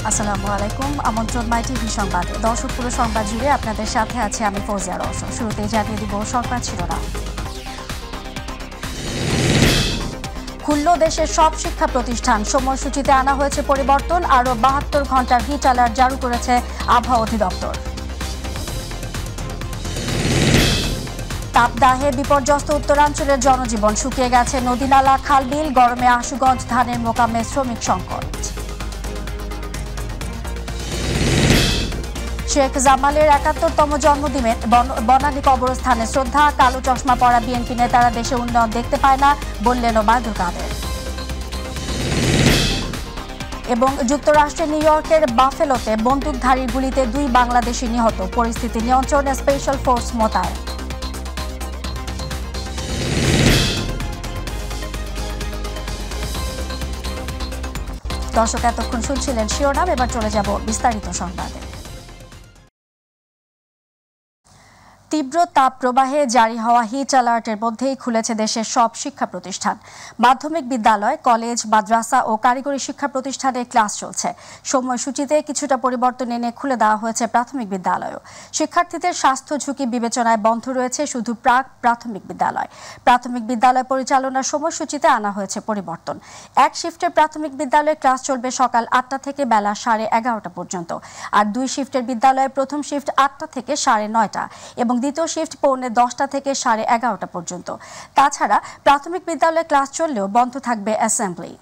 আসসালামু আলাইকুম। আমন্ত্রণ মাই টিভি সংবাদে। দর্শক পুরো সংবাদ জুড়ে আপনাদের সাথে আছে আমি ফৌজিয়া রওশন। শুরুতেই জানিয়ে দিব সংবাদ শিরোনাম। খুলল দেশের সব শিক্ষা প্রতিষ্ঠান, সময়সূচিতে আনা হয়েছে পরিবর্তন। আরও ৭২ ঘন্টার হিট অ্যালার্ট জারি করেছে আবহাওয়া অধিদপ্তর। তাপদাহে বিপর্যস্ত উত্তরাঞ্চলের জনজীবন, শুকিয়ে গেছে নদী নালা খালবিল। গরমে আশুগঞ্জ ধানের মোকামে শ্রমিক সংকট। শেখ জামালের ৭১তম জন্মদিনে বনানী কবরস্থানে শ্রদ্ধা। কালো চশমা পরা বিএনপি নেতারা দেশে উন্নয়ন দেখতে পায় না, বললেন ওবায়দুল কাদের। এবং যুক্তরাষ্ট্রের নিউ ইয়র্কের বাফেলোতে বন্দুকধারীর গুলিতে ২ বাংলাদেশি নিহত, পরিস্থিতি নিয়ন্ত্রণে স্পেশাল ফোর্স মোতায়েন। দর্শক এতক্ষণ শুনছিলেন শিরোনাম, এবার চলে যাব বিস্তারিত সংবাদে। তীব্র তাপ প্রবাহে জারি হওয়া হিট অ্যালার্টের মধ্যেই খুলেছে দেশের সব শিক্ষা প্রতিষ্ঠান। মাধ্যমিক বিদ্যালয়, কলেজ, মাদ্রাসা ও কারিগরি শিক্ষা প্রতিষ্ঠানে ক্লাস চলছে। সময়সূচিতে কিছুটা পরিবর্তন এনে খুলে দেওয়া হয়েছে প্রাথমিক বিদ্যালয়ও। শিক্ষার্থীদের স্বাস্থ্য ঝুঁকি বিবেচনায় বন্ধ রয়েছে শুধু প্রাথমিক বিদ্যালয়। প্রাথমিক বিদ্যালয় পরিচালনার সময়সূচিতে আনা হয়েছে পরিবর্তন। এক শিফটের প্রাথমিক বিদ্যালয়ে ক্লাস চলবে সকাল ৮টা থেকে বেলা 11:30 পর্যন্ত। আর ২ শিফটের বিদ্যালয়ে প্রথম শিফট ৮টা থেকে 9:30 এবং দ্বিতীয় শিফট পৌনে 10টা থেকে 11:30 পর্যন্ত। তাছাড়া প্রাথমিক বিদ্যালয়ে ক্লাস চললেও বন্ধ থাকবে অ্যাসেম্বলি।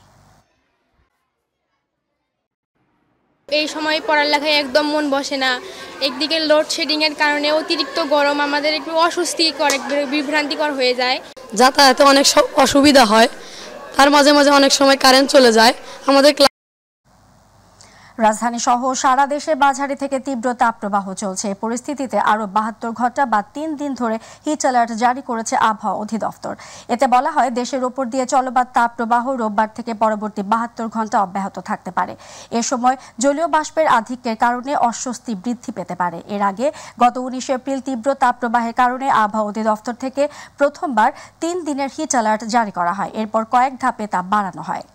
এই সময় পড়ালেখায় একদম মন বসে না। একদিকে লোডশেডিং এর কারণে অতিরিক্ত গরম আমাদের একটু অস্বস্তিকর, বিভ্রান্তিকর হয়ে যায়। যাতায়াতে অনেক অসুবিধা হয়, তার মাঝে মাঝে অনেক সময় কারেন্ট চলে যায়। আমাদের রাজধানী সহ সারা দেশে মাঝারি থেকে তীব্র তাপপ্রবাহ চলছে। পরিস্থিতিতে আরও ৭২ ঘন্টা বা ৩ দিন ধরে হিট অ্যালার্ট জারি করেছে আবহাওয়া অধিদপ্তর। এতে বলা হয়, দেশের ওপর দিয়ে চলমান তাপপ্রবাহ রোববার থেকে পরবর্তী ৭২ ঘন্টা অব্যাহত থাকতে পারে। এ সময় জলীয় বাষ্পের আধিক্যের কারণে অস্বস্তি বৃদ্ধি পেতে পারে। এর আগে গত ১৯ এপ্রিল তীব্র তাপপ্রবাহের কারণে আবহাওয়া অধিদপ্তর থেকে প্রথমবার ৩ দিনের হিট অ্যালার্ট জারি করা হয়। এরপর কয়েক ধাপে তা বাড়ানো হয়।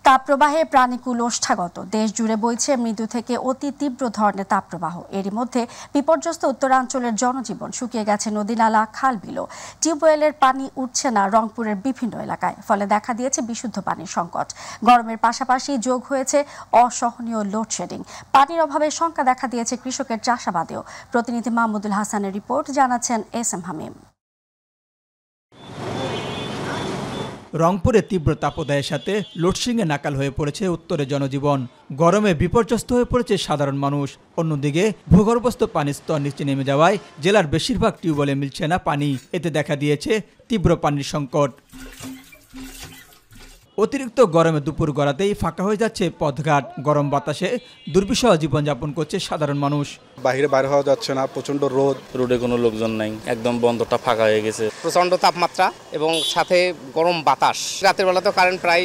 তাপপ্রবাহে প্রাণীকুল ওষ্ঠাগত, দেশ জুড়ে বইছে মৃদু থেকে অতি তীব্র ধরনের তাপপ্রবাহ। এরই মধ্যে বিপর্যস্ত উত্তরাঞ্চলের জনজীবন, শুকিয়ে গেছে নদী নালা খালবিলও। টিউবওয়েলের পানি উঠছে না রংপুরের বিভিন্ন এলাকায়, ফলে দেখা দিয়েছে বিশুদ্ধ পানির সংকট। গরমের পাশাপাশি যোগ হয়েছে অসহনীয় লোডশেডিং। পানির অভাবে শঙ্কা দেখা দিয়েছে কৃষকের চাষাবাদেও। প্রতিনিধি মাহমুদুল হাসানের রিপোর্ট, জানাচ্ছেন এস এম হামিম। রংপুরে তীব্র তাপদাহের সাথে লোডশেডিংয়ে নাকাল হয়ে পড়েছে উত্তরের জনজীবন। গরমে বিপর্যস্ত হয়ে পড়েছে সাধারণ মানুষ। অন্যদিকে ভূগর্ভস্থ পানির স্তর নিচে নেমে যাওয়ায় জেলার বেশিরভাগ টিউবওয়েলে মিলছে না পানি। এতে দেখা দিয়েছে তীব্র পানির সংকট। অতিরিক্ত গরমে দুপুর গড়াতেই ফাঁকা হয়ে যাচ্ছে পথঘাট। গরম বাতাসে দুর্বিষহ জীবনযাপন করছে সাধারণ মানুষ। বাইরে বার হওয়া যাচ্ছে না, প্রচন্ড রোডে কোনো লোকজন নাই, একদম বন্দরটা ফাঁকা হয়ে গেছে। প্রচন্ড তাপমাত্রা এবং সাথে গরম বাতাস। রাতের বেলা তো কারেন্ট প্রায়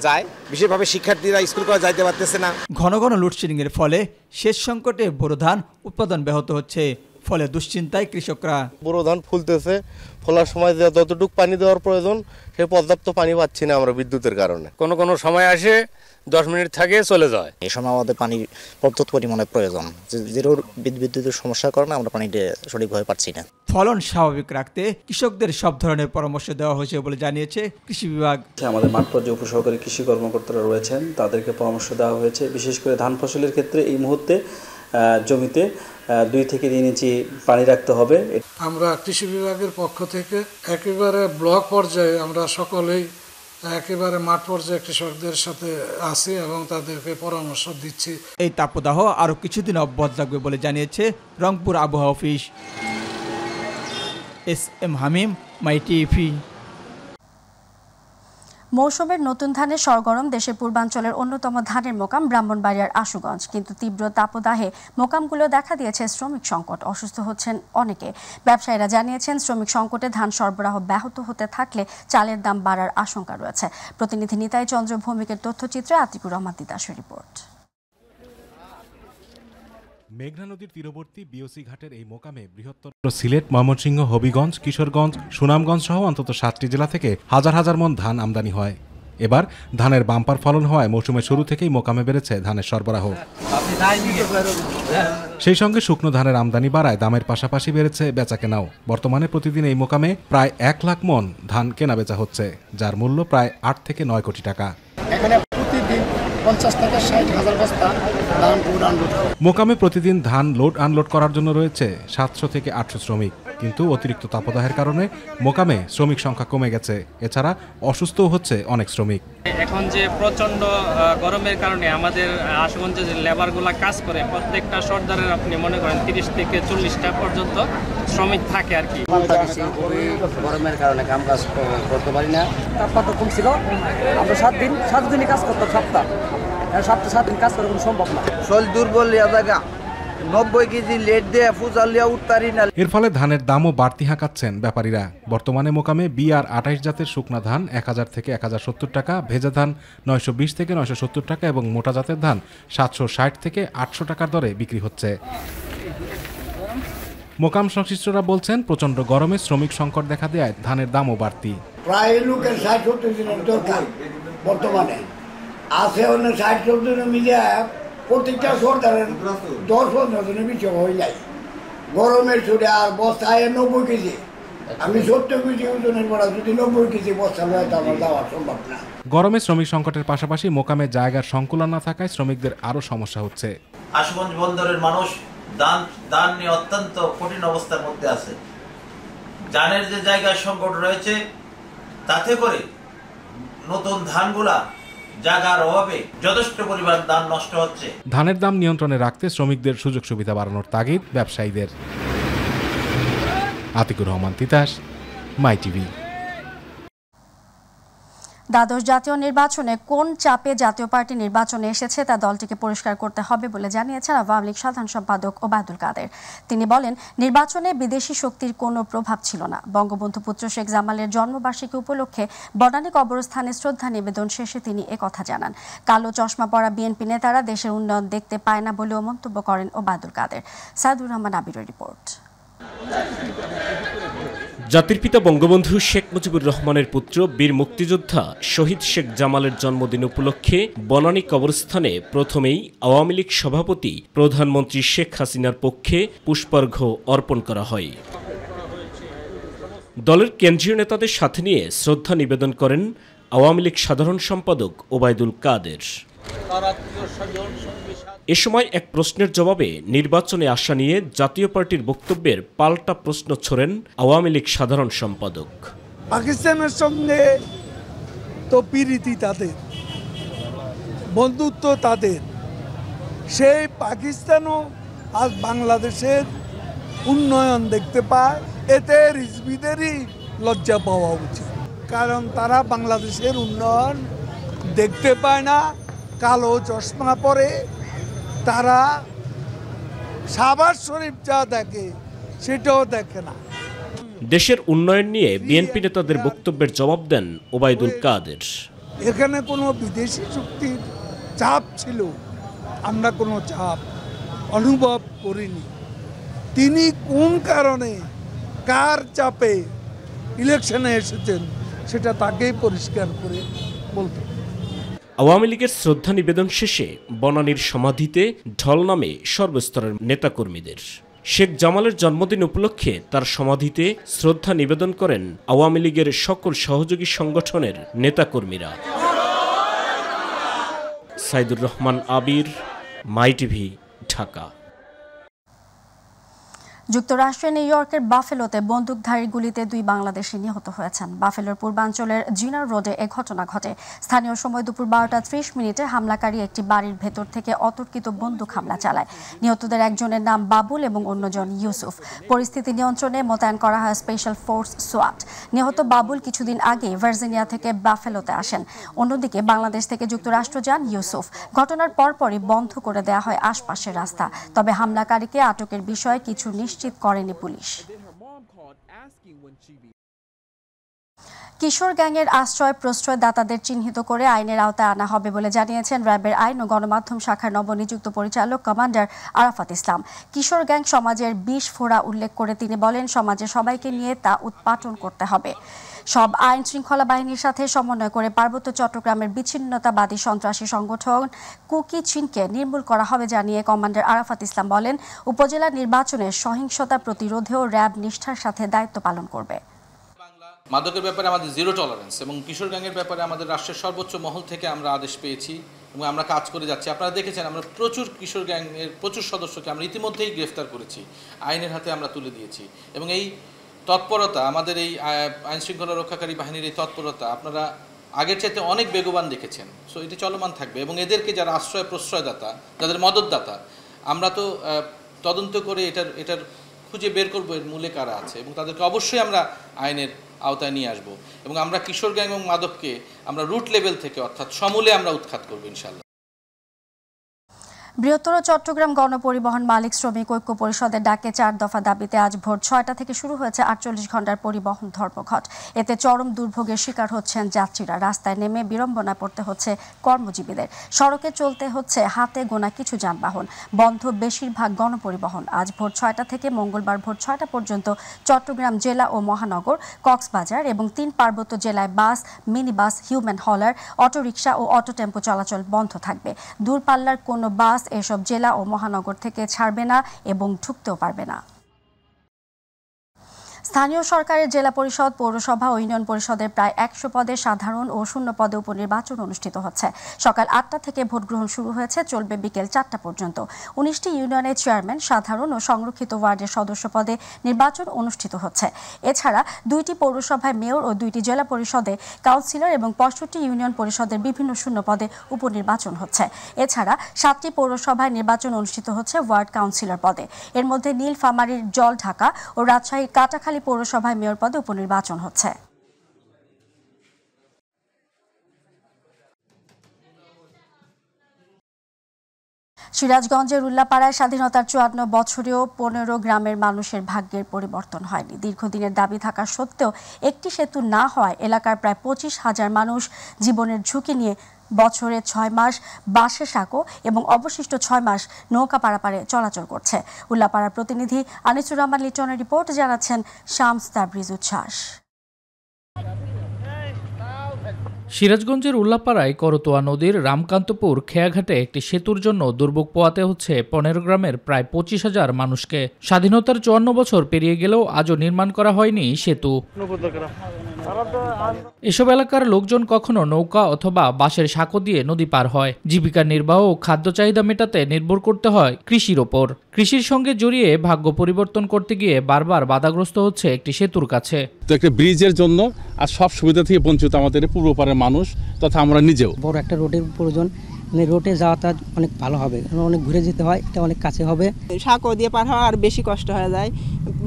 যায়। বিশেষভাবে শিক্ষার্থীরা স্কুল করে যাইতে পারতেছে না। ঘন ঘন লোডশেডিং এর ফলে সেচ সংকটে বোরো ধান উৎপাদন ব্যাহত হচ্ছে, ফলে দুশ্চিন্তায় কৃষকরা। বোরো ধান ফুলতেছে, ফলার সময় যতটুকু পানি দেওয়ার প্রয়োজন সে পর্যাপ্ত পানি পাচ্ছি না আমরা বিদ্যুতের কারণে। কোনো সময় আসে 10 মিনিট থাকে চলে যায়। এই সময় আমাদের পানি পর্যাপ্ত পরিমাণে প্রয়োজন। যেরোর বিদ্যুতের সমস্যার কারণে আমরা পানিটা সঠিকভাবে পাচ্ছি না। ফলন স্বাভাবিক রাখতে কৃষকদের সব ধরনের পরামর্শ দেওয়া হয়েছে বলে জানিয়েছে কৃষি বিভাগ। আমাদের মাঠ পর্যায়ে উপসহকারী কৃষি কর্মকর্তারা রয়েছেন, তাদেরকে পরামর্শ দেওয়া হয়েছে। বিশেষ করে ধান ফসলের ক্ষেত্রে এই মুহূর্তে জমিতে 2 থেকে 3 ইঞ্চি পানি রাখতে হবে। আমরা কৃষি বিভাগের পক্ষ থেকে একেবারে ব্লক পর্যায়ে আমরা সকলেই একেবারে মাঠ পর্যায়ে কৃষকদের সাথে আছি এবং তাদেরকে পরামর্শ দিচ্ছি। এই তাপদাহ আরও কিছুদিন অব্যাহত থাকবে বলে জানিয়েছে রংপুর আবহাওয়া অফিস। এস এম হামিম, মাই টিভি। মৌসুমের নতুন ধানের সরগরম দেশের পূর্বাঞ্চলের অন্যতম ধানের মোকাম ব্রাহ্মণবাড়িয়ার আশুগঞ্জ। কিন্তু তীব্র তাপদাহে মোকামগুলো দেখা দিয়েছে শ্রমিক সংকট, অসুস্থ হচ্ছেন অনেকে। ব্যবসায়ীরা জানিয়েছেন, শ্রমিক সংকটে ধান সরবরাহ ব্যাহত হতে থাকলে চালের দাম বাড়ার আশঙ্কা রয়েছে। প্রতিনিধি নিতাই চন্দ্র ভৌমিকের তথ্যচিত্রে আতিকুর রহমান তিতাসের রিপোর্ট। মেঘনা নদীর তীরবর্তী বিওসি ঘাটের এই মোকামে বৃহত্তর সিলেট, ময়মনসিংহ, হবিগঞ্জ, কিশোরগঞ্জ, সুনামগঞ্জ সহ অন্তত 7টি জেলা থেকে হাজার হাজার মন ধান আমদানি হয়। এবার ধানের বাম্পার ফলন হওয়ায় মৌসুমের শুরু থেকেই মোকামে বেড়েছে ধানের সরবরাহ। সেই সঙ্গে শুকনো ধানের আমদানি বাড়ায় দামের পাশাপাশি বেড়েছে বেচাকেনাও। বর্তমানে প্রতিদিন এই মোকামে প্রায় 1 লাখ মন ধান কেনা বেচা হচ্ছে, যার মূল্য প্রায় 8 থেকে 9 কোটি টাকা। এখানে প্রতিদিন 50 থেকে 60 হাজার বস্তা ধান লোড আনলোড। মোকামে প্রতিদিন ধান লোড আনলোড করার জন্য রয়েছে 700 থেকে 800 শ্রমিক, কিন্তু অতিরিক্ত তাপদাহের কারণে মোকামে শ্রমিক সংখ্যা কমে গেছে। এছাড়া অসুস্থও হচ্ছে অনেক শ্রমিক। এখন যে প্রচন্ড গরমের কারণে আমাদের আশুগঞ্জে যে লেবারগুলা কাজ করে প্রত্যেকটা সর্দারের আপনি মনে করেন 30 থেকে 40টা পর্যন্ত শ্রমিক থাকে আর কি। গরমের কারণে কাম কাজ করতে পারি না। তাপমাত্রা কম ছিল, আমরা 7 দিনই কাজ করতাম। সপ্তাহে 7 দিন কাজ করা কোনো সম্ভব না। শরীর দুর্বল জায়গা 90 কেজি লেট দিয়ে ফুজালিয়া উঠতারি না। এর ফলে ধানের দামও বাড়তি হাঁকাচ্ছেন ব্যাপারীরা। বর্তমানে মোকামে BR 28 জাতের শুকনা ধান 1000 থেকে 1070 টাকা, ভেজা ধান 920 থেকে 970 টাকা এবং মোটা জাতের ধান 760 থেকে 800 টাকার দরে বিক্রি হচ্ছে। মোকাম সংশ্লিষ্টরা বলছেন, প্রচন্ড গরমে শ্রমিক সংকট দেখা দেয় ধানের দামও বাড়তি। প্রায় লোকের 60-70 দিনের দরকার বর্তমানে আছে, অন্য 60-70 দিনের মিলিয়ে প্রত্যেকটা সরকারের 10-15 দিনের বিষয় হয়ে যায়। গরমের ছুটে আর বস্তায় 90 কেজি, আমি 70 কেজি ওজনের পড়া যদি 90 কেজি বস্তা হয় তো আমার দেওয়া সম্ভব না। গরমে শ্রমিক সংকটের পাশাপাশি মোকামে জায়গার সংকুলন না থাকায় শ্রমিকদের আরও সমস্যা হচ্ছে। আশুগঞ্জ বন্দরের মানুষ দান নিয়ে অত্যন্ত কঠিন অবস্থার মধ্যে আছে। ধানের যে জায়গার সংকট রয়েছে, তাতে করে নতুন ধানগুলা জায়গার অভাবে যথেষ্ট পরিমাণ ধান নষ্ট হচ্ছে। ধানের দাম নিয়ন্ত্রণে রাখতে শ্রমিকদের সুযোগ সুবিধা বাড়ানোর তাগিদ ব্যবসায়ীদের। আতিকুর রহমান তিতাস, মাই টিভি। দ্বাদশ জাতীয় নির্বাচনে কোন চাপে জাতীয় পার্টি নির্বাচনে এসেছে তা দলটিকে পরিষ্কার করতে হবে বলে জানিয়েছেন আওয়ামী লীগ সাধারণ সম্পাদক ওবায়দুল কাদের। তিনি বলেন, নির্বাচনে বিদেশি শক্তির কোনো প্রভাব ছিল না। বঙ্গবন্ধু পুত্র শেখ জামালের জন্মবার্ষিকী উপলক্ষে বনানী কবরস্থানে শ্রদ্ধা নিবেদন শেষে তিনি একথা জানান। কালো চশমা পরা বিএনপি নেতারা দেশের উন্নয়ন দেখতে পায় না বলেও মন্তব্য করেন ওবায়দুল কাদের। সাইদুর রহমান আবিরের রিপোর্ট। জাতির পিতা বঙ্গবন্ধু শেখ মুজিবুর রহমানের পুত্র বীর মুক্তিযোদ্ধা শহীদ শেখ জামালের জন্মদিন উপলক্ষে বনানী কবরস্থানে প্রথমেই আওয়ামী লীগ সভাপতি প্রধানমন্ত্রী শেখ হাসিনার পক্ষে পুষ্পার্ঘ্য অর্পণ করা হয়। দলের কেন্দ্রীয় নেতাদের সাথে নিয়ে শ্রদ্ধা নিবেদন করেন আওয়ামী লীগ সাধারণ সম্পাদক ওবায়দুল কাদের। এ সময় এক প্রশ্নের জবাবে নির্বাচনে আসা নিয়ে জাতীয় পার্টির বক্তব্যের পাল্টা প্রশ্ন ছোড়েন আওয়ামী লীগ সাধারণ সম্পাদক। পাকিস্তানের সঙ্গে তো প্রীতি তাদের, বন্ধুত্ব তাদের, সেই পাকিস্তানও আজ বাংলাদেশের উন্নয়ন দেখতে পায়, এতে রিজভিদেরই লজ্জা পাওয়া উচিত। কারণ তারা বাংলাদেশের উন্নয়ন দেখতে পায় না, কালো চশমা পরে তারা শাহবাজ শরীফ যা দেখে সেটাও দেখে না। দেশের উন্নয়ন নিয়ে বিএনপি নেতাদের বক্তব্যের জবাব দেন ওবায়দুল কাদের। এখানে কোনো বিদেশি শক্তির চাপ ছিল, আমরা কোনো চাপ অনুভব করিনি। তিনি কোন কারণে কার চাপে ইলেকশনে এসেছেন সেটা তাকেই পরিষ্কার করে বলতে। আওয়ামী লীগের শ্রদ্ধা নিবেদন শেষে বনানীর সমাধিতে ঢল নামে সর্বস্তরের নেতাকর্মীদের। শেখ জামালের জন্মদিন উপলক্ষে তার সমাধিতে শ্রদ্ধা নিবেদন করেন আওয়ামী লীগের সকল সহযোগী সংগঠনের নেতাকর্মীরা। সাইদুর রহমান আবির, মাই টিভি, ঢাকা। যুক্তরাষ্ট্রের নিউ ইয়র্কের বাফেলোতে বন্দুকধারীর গুলিতে 2 বাংলাদেশি নিহত হয়েছেন। বাফেলোর পূর্বাঞ্চলের জিনার রোডে এ ঘটনা ঘটে। স্থানীয় সময় দুপুর 12:30 হামলাকারী একটি বাড়ির ভেতর থেকে অতর্কিত বন্দুক হামলা চালায়। নিহতদের একজনের নাম বাবুল এবং অন্যজন ইউসুফ। পরিস্থিতি নিয়ন্ত্রণে মোতায়েন করা হয় স্পেশাল ফোর্স সোয়াট। নিহত বাবুল কিছুদিন আগে ভার্জিনিয়া থেকে বাফেলোতে আসেন। অন্যদিকে বাংলাদেশ থেকে যুক্তরাষ্ট্র যান ইউসুফ। ঘটনার পরপরই বন্ধ করে দেওয়া হয় আশপাশের রাস্তা। তবে হামলাকারীকে আটকের বিষয়ে কিছু নিশ্চিত করেনি পুলিশ। কিশোর গ্যাংয়ের আশ্রয় প্রশ্রয়দাতাদের চিহ্নিত করে আইনের আওতায় আনা হবে বলে জানিয়েছেন র্যাবের আইন ও গণমাধ্যম শাখার নবনিযুক্ত পরিচালক কমান্ডার আরাফাত ইসলাম। কিশোর গ্যাং সমাজের বিষ ফোড়া উল্লেখ করে তিনি বলেন, সমাজে সবাইকে নিয়ে তা উৎপাটন করতে হবে। সব আইন শৃঙ্খলা বাহিনীর সাথে সমন্বয় করে পার্বত্য চট্টগ্রামের বিচ্ছিন্নতাবাদী সন্ত্রাসী সংগঠন কুকি চিনকে নির্মূল করা হবে জানিয়ে কমান্ডার আরাফাত ইসলাম বলেন, উপজেলা নির্বাচনে সহিংসতা প্রতিরোধেও র্যাব নিষ্ঠার সাথে দায়িত্ব পালন করবে। মাদকের ব্যাপারে আমাদের জিরো টলারেন্স এবং কিশোর গ্যাংয়ের ব্যাপারে আমাদের রাষ্ট্রের সর্বোচ্চ মহল থেকে আমরা আদেশ পেয়েছি এবং আমরা কাজ করে যাচ্ছি। আপনারা দেখেছেন আমরা প্রচুর কিশোর গ্যাংয়ের প্রচুর সদস্যকে আমরা ইতিমধ্যেই গ্রেফতার করেছি, আইনের হাতে আমরা তুলে দিয়েছি এবং এই তৎপরতা আমাদের এই আইন শৃঙ্খলা রক্ষাকারী বাহিনীর এই তৎপরতা আপনারা আগের চাইতে অনেক বেগবান দেখেছেন। সো এটি চলমান থাকবে এবং এদেরকে যারা আশ্রয় প্রশ্রয়দাতা, যাদের মদতদাতা, আমরা তো তদন্ত করে এটার খুঁজে বের করবো এর মূলে কারা আছে এবং তাদেরকে অবশ্যই আমরা আইনের আওতায় নিয়ে আসবো এবং আমরা কিশোর গ্যাং এবং মাদককে আমরা রুট লেভেল থেকে অর্থাৎ সমূলে আমরা উৎখাত করবো ইনশাল্লাহ। বৃহত্তর চট্টগ্রাম গণপরিবহন মালিক শ্রমিক ঐক্য পরিষদের ডাকে 4 দফা দাবিতে আজ ভোর 6টা থেকে শুরু হয়েছে 48 ঘণ্টার পরিবহন ধর্মঘট। এতে চরম দুর্ভোগের শিকার হচ্ছেন যাত্রীরা। রাস্তায় নেমে বিড়ম্বনায় পড়তে হচ্ছে কর্মজীবীদের। সড়কে চলতে হচ্ছে হাতে গোনা কিছু যানবাহন। বন্ধ বেশিরভাগ গণপরিবহন। আজ ভোর 6টা থেকে মঙ্গলবার ভোর 6টা পর্যন্ত চট্টগ্রাম জেলা ও মহানগর, কক্সবাজার এবং 3 পার্বত্য জেলায় bus, mini bus, human hauler, autorickshaw ও অটো টেম্পো চলাচল বন্ধ থাকবে। দূরপাল্লার কোনো বাস এসব জেলা ও মহানগর থেকে ছাড়বে না এবং ঢুকতেও পারবে না। স্থানীয় সরকারের জেলা পরিষদ, পৌরসভা ও ইউনিয়ন পরিষদের প্রায় 100 পদে সাধারণ ও শূন্য পদে উপনির্বাচন অনুষ্ঠিত হচ্ছে। সকাল 8টা থেকে ভোট গ্রহণ শুরু হয়েছে, চলবে বিকেল 4টা পর্যন্ত। 19টি ইউনিয়নের চেয়ারম্যান, সাধারণ ও সংরক্ষিত ওয়ার্ডের সদস্য পদে নির্বাচন অনুষ্ঠিত হচ্ছে। এছাড়া 2টি পৌরসভায় মেয়র ও 2টি জেলা পরিষদে কাউন্সিলর এবং 65টি ইউনিয়ন পরিষদের বিভিন্ন শূন্য পদে উপনির্বাচন হচ্ছে। এছাড়া 7টি পৌরসভায় নির্বাচন অনুষ্ঠিত হচ্ছে ওয়ার্ড কাউন্সিলর পদে। এর মধ্যে নীলফামারীর জলঢাকা ও রাজশাহীর কাটাখালী পৌরসভায় মেয়র পদে উপনির্বাচন হচ্ছে। সিরাজগঞ্জের উল্লাপাড়ায় স্বাধীনতার 54 বছরেও 15 গ্রামের মানুষের ভাগ্যের পরিবর্তন হয়নি। দীর্ঘদিনের দাবি থাকা সত্ত্বেও একটি সেতু না হওয়ায় এলাকার প্রায় 25,000 মানুষ জীবনের ঝুঁকি নিয়ে বছরে 6 মাস বাসে সাঁকো এবং অবশিষ্ট 6 মাস নৌকা পারাপারে চলাচল করছে। উল্লাপাড়ার প্রতিনিধি আনিসুর রহমান লিটনের রিপোর্ট, জানাচ্ছেন শামস তাবরিজ উচ্ছ্বাস। সিরাজগঞ্জের উল্লাপাড়ায় করতোয়া নদীর রামকান্তপুর খেয়াঘাটে একটি সেতুর জন্য দুর্ভোগ পোহাতে হচ্ছে 15 গ্রামের প্রায় 25,000 মানুষকে। স্বাধীনতার 54 বছর পেরিয়ে গেলেও আজও নির্মাণ করা হয়নি সেতু। এসব এলাকার লোকজন কখনো নৌকা অথবা বাঁশের সাঁকো দিয়ে নদী পার হয়। জীবিকা নির্বাহ ও খাদ্য চাহিদা মেটাতে নির্ভর করতে হয় কৃষির ওপর। কৃষির সঙ্গে জড়িয়ে ভাগ্য পরিবর্তন করতে গিয়ে বারবার বাধাগ্রস্ত হচ্ছে একটি সেতুর কাছে। তো একটা ব্রিজের জন্য আর সব সুবিধা থেকে বঞ্চিত আমাদের পূর্বপাড়ের মানুষ তথা আমরা নিজেও। বড় একটা রোডের প্রয়োজন, মানে রোডে যাওয়াটা অনেক ভালো হবে, অনেক ঘুরে যেতে হয়, এটা অনেক কাছে হবে। সাঁকো দিয়ে পার হওয়া আর বেশি কষ্ট হয়ে যায়।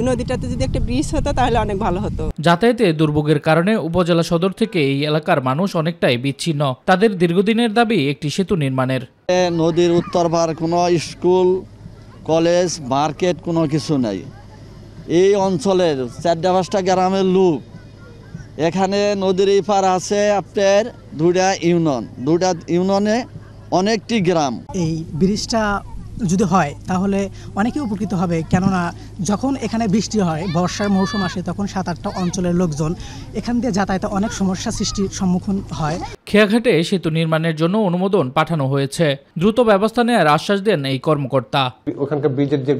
নদীটাতে যদি একটা ব্রিজ হতো তাহলে অনেক ভালো হতো। যাতায়াতে দুর্ভোগের কারণে উপজেলা সদর থেকে এই এলাকার মানুষ অনেকটাই বিচ্ছিন্ন। তাদের দীর্ঘদিনের দাবি একটি সেতু নির্মাণের। নদীর উত্তর পার কোনো স্কুল, কলেজ, মার্কেট কোনো কিছু নাই। এই অঞ্চলের 4-5টা গ্রামের লোক, এখানে নদীর এই পার আছে আপনার 2টা ইউনিয়ন, 2টা ইউনিয়নে অনেকটি গ্রাম। এই ব্রিজটা যদি হয় তাহলে অনেকেই উপকৃত হবে, কেননা যখন এখানে বৃষ্টি হয়, বর্ষার মৌসুম আসে, তখন 7-8টা অঞ্চলের লোকজন এখান দিয়ে যাতায়াতে অনেক সমস্যা সৃষ্টির সম্মুখীন হয়। খেয়াঘাটে সেতু নির্মাণের জন্য অনুমোদন পাঠানো হয়েছে। দ্রুত ব্যবস্থা নেওয়ার আশ্বাস দেন এই কর্মকর্তা। ওখানকার ব্রিজের যে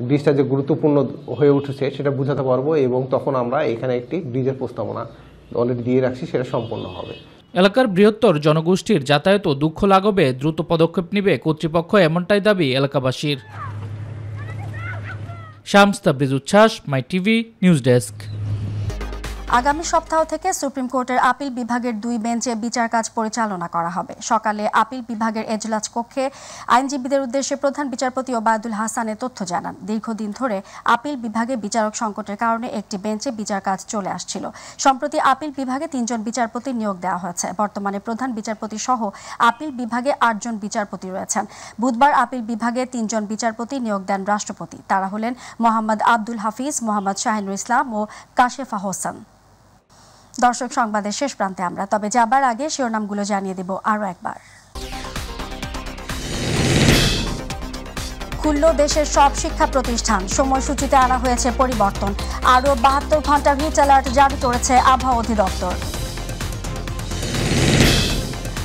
ব্রিজটা যে গুরুত্বপূর্ণ হয়ে উঠেছে সেটা বোঝাতে পারবো এবং তখন আমরা এখানে একটি ব্রিজের প্রস্তাবনা অলরেডি দিয়ে রাখছি, সেটা সম্পন্ন হবে। এলাকার বৃহত্তর জনগোষ্ঠীর যাতায়াত ও দুঃখ লাঘবে দ্রুত পদক্ষেপ নেবে কর্তৃপক্ষ, এমনটাই দাবি এলাকাবাসীর। শামস তাবরিজ উচ্ছ্বাস, মাই টিভি নিউজ ডেস্ক। আগামী সপ্তাহ থেকে সুপ্রিম কোর্টের আপিল বিভাগের 2 বেঞ্চে বিচার কাজ পরিচালনা করা হবে। সকালে আপিল বিভাগের এজলাস কক্ষে আইনজীবীদের উদ্দেশ্যে প্রধান বিচারপতি ওবায়দুল হাসানের তথ্য জানান। দীর্ঘদিন ধরে আপিল বিভাগে বিচারক সংকটের কারণে একটি বেঞ্চে বিচার কাজ চলে আসছিল। সম্প্রতি আপিল বিভাগে 3 জন বিচারপতি নিয়োগ দেওয়া হয়েছে। বর্তমানে প্রধান বিচারপতি সহ আপিল বিভাগে 8 জন বিচারপতি রয়েছেন। বুধবার আপিল বিভাগে 3 জন বিচারপতি নিয়োগ দেন রাষ্ট্রপতি। তারা হলেন মোহাম্মদ আব্দুল হাফিজ, মোহাম্মদ শাহিনুর ইসলাম ও কাশেফা হোসেন। দর্শক, সংবাদের শেষ প্রান্তে আমরা, তবে যাবার আগে শিরোনামগুলো জানিয়ে দেব আরও একবার। খুলল দেশের সব শিক্ষা প্রতিষ্ঠান, সময়সূচিতে আনা হয়েছে পরিবর্তন। আরও 72 ঘন্টার হিট অ্যালার্ট জারি করেছে আবহাওয়া অধিদপ্তর।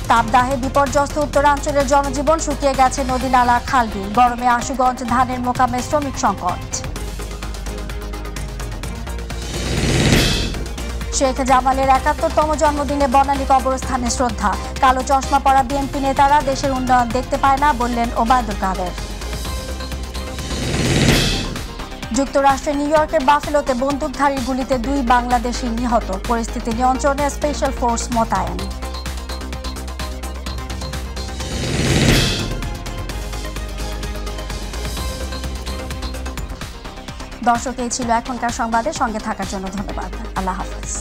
তাপদাহে বিপর্যস্ত উত্তরাঞ্চলের জনজীবন, শুকিয়ে গেছে নদী নালা খালবিল। গরমে আশুগঞ্জ ধানের মোকামে শ্রমিক সংকট। শেখ জামালের ৭১তম জন্মদিনে বনানী কবরস্থানে শ্রদ্ধা। কালো চশমা পরা বিএনপি নেতারা দেশের উন্নয়ন দেখতে পায় না, বললেন ওবায়দুল কাদের। যুক্তরাষ্ট্রের নিউ ইয়র্কের বাফেলোতে বন্দুকধারীর গুলিতে 2 বাংলাদেশি নিহত। পরিস্থিতি নিয়ন্ত্রণে স্পেশাল ফোর্স মোতায়েন। দর্শক, এই ছিল এখনকার সংবাদে। সঙ্গে থাকার জন্য ধন্যবাদ। আল্লাহ হাফেজ।